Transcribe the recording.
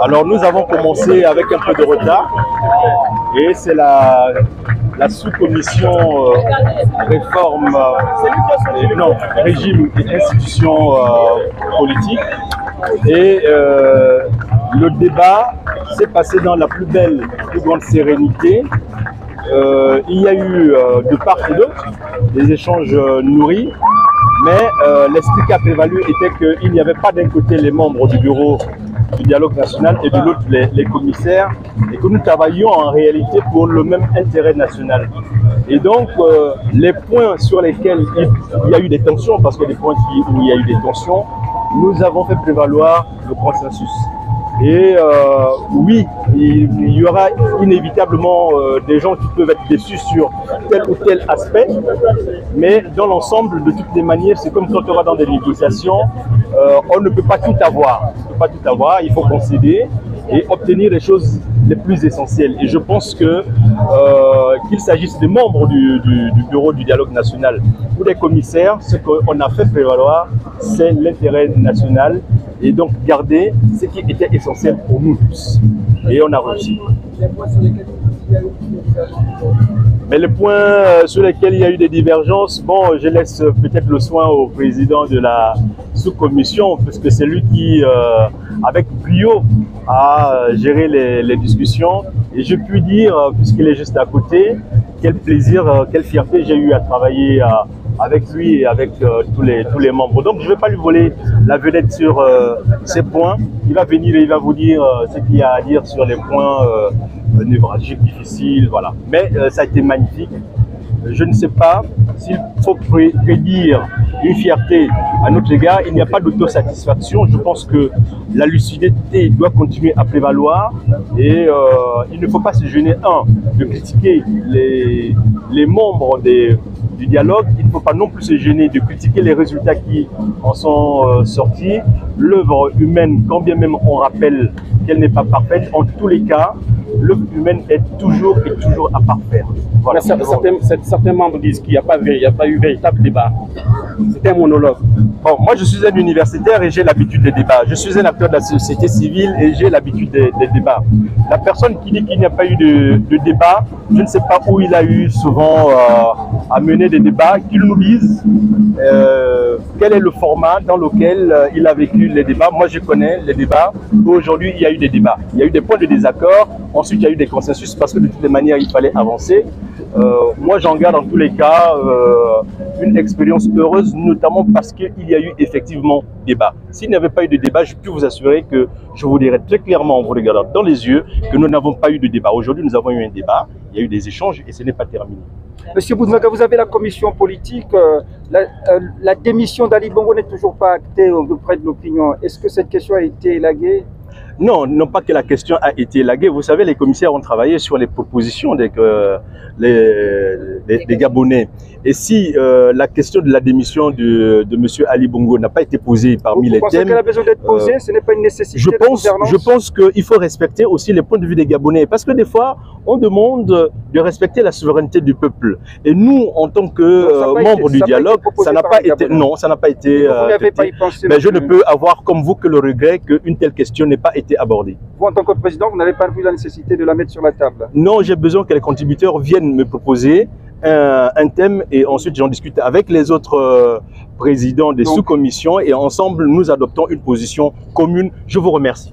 Alors nous avons commencé avec un peu de retard et c'est la sous-commission réforme, non, régime et institutions politiques. Et le débat s'est passé dans la plus grande sérénité. Il y a eu de part et d'autre des échanges nourris, mais l'esprit qui a prévalu était qu'il n'y avait pas d'un côté les membres du bureau du dialogue national et de l'autre les commissaires, et que nous travaillions en réalité pour le même intérêt national. Et donc les points sur lesquels il y a eu des tensions, parce que les points où il y a eu des tensions, nous avons fait prévaloir le consensus. Et oui, il y aura inévitablement des gens qui peuvent être déçus sur tel ou tel aspect, mais dans l'ensemble, de toutes les manières, c'est comme quand on va dans des négociations, on ne peut pas tout avoir. On ne peut pas tout avoir, il faut concéder et obtenir les choses les plus essentielles. Et je pense que qu'il s'agisse des membres du bureau du dialogue national ou des commissaires, ce qu'on a fait prévaloir, c'est l'intérêt national et donc garder ce qui était essentiel pour nous tous. Et on a réussi. Mais les points sur lesquels il y a eu des divergences, bon, je laisse peut-être le soin au président de la sous-commission, parce que c'est lui qui, avec brio, a géré les discussions. Et je puis dire, puisqu'il est juste à côté, quel plaisir, quelle fierté j'ai eu à travailler avec lui et avec tous les membres. Donc je ne vais pas lui voler la vedette sur ces points. Il va venir et il va vous dire ce qu'il y a à dire sur les points névralgiques, difficiles, voilà. Mais ça a été magnifique. Je ne sais pas s'il faut prédire une fierté à notre égard. Il n'y a pas d'autosatisfaction. Je pense que la lucidité doit continuer à prévaloir et il ne faut pas se gêner, de critiquer les membres du dialogue. Il ne faut pas non plus se gêner de critiquer les résultats qui en sont sortis. L'œuvre humaine, quand bien même on rappelle qu'elle n'est pas parfaite, en tous les cas, l'œuvre humaine est toujours à parfaire. Voilà. Certains membres disent qu'il n'y a pas eu véritable débat. C'était un monologue. Bon, moi je suis un universitaire et j'ai l'habitude des débats. Je suis un acteur de la société civile et j'ai l'habitude des débats. La personne qui dit qu'il n'y a pas eu de débat, je ne sais pas où il a eu souvent à mener des débats, qu'il nous dise quel est le format dans lequel il a vécu les débats. Moi je connais les débats. Aujourd'hui il y a eu des débats. Il y a eu des points de désaccord, ensuite il y a eu des consensus parce que de toutes les manières il fallait avancer. Moi j'en garde en tous les cas une expérience heureuse, notamment parce qu'il y a eu effectivement débat. S'il n'y avait pas eu de débat, je peux vous assurer que je vous dirais très clairement en vous regardant dans les yeux que nous n'avons pas eu de débat. Aujourd'hui nous avons eu un débat, il y a eu des échanges et ce n'est pas terminé. Monsieur Bouznaga, vous avez la commission politique. La démission d'Ali Bongo n'est toujours pas actée auprès de l'opinion. Est-ce que cette question a été élaguée? Non, non pas que la question a été élaguée. Vous savez, les commissaires ont travaillé sur les propositions des Gabonais. Et si la question de la démission de M. Ali Bongo n'a pas été posée parmi les thèmes... Vous pensez qu'elle a besoin d'être posée? Ce n'est pas une nécessité de gouvernance? Je pense qu'il faut respecter aussi les points de vue des Gabonais. Parce que des fois, on demande de respecter la souveraineté du peuple. Et nous, en tant que membres du dialogue, ça n'a pas été... Non, ça n'a pas été... Vous n'avez pas y pensé? Mais je ne peux avoir comme vous que le regret qu'une telle question n'ait pas été abordée. Vous, en tant que président, vous n'avez pas vu la nécessité de la mettre sur la table? Non, j'ai besoin que les contributeurs viennent me proposer un thème et ensuite j'en discute avec les autres présidents des sous-commissions et ensemble nous adoptons une position commune. Je vous remercie.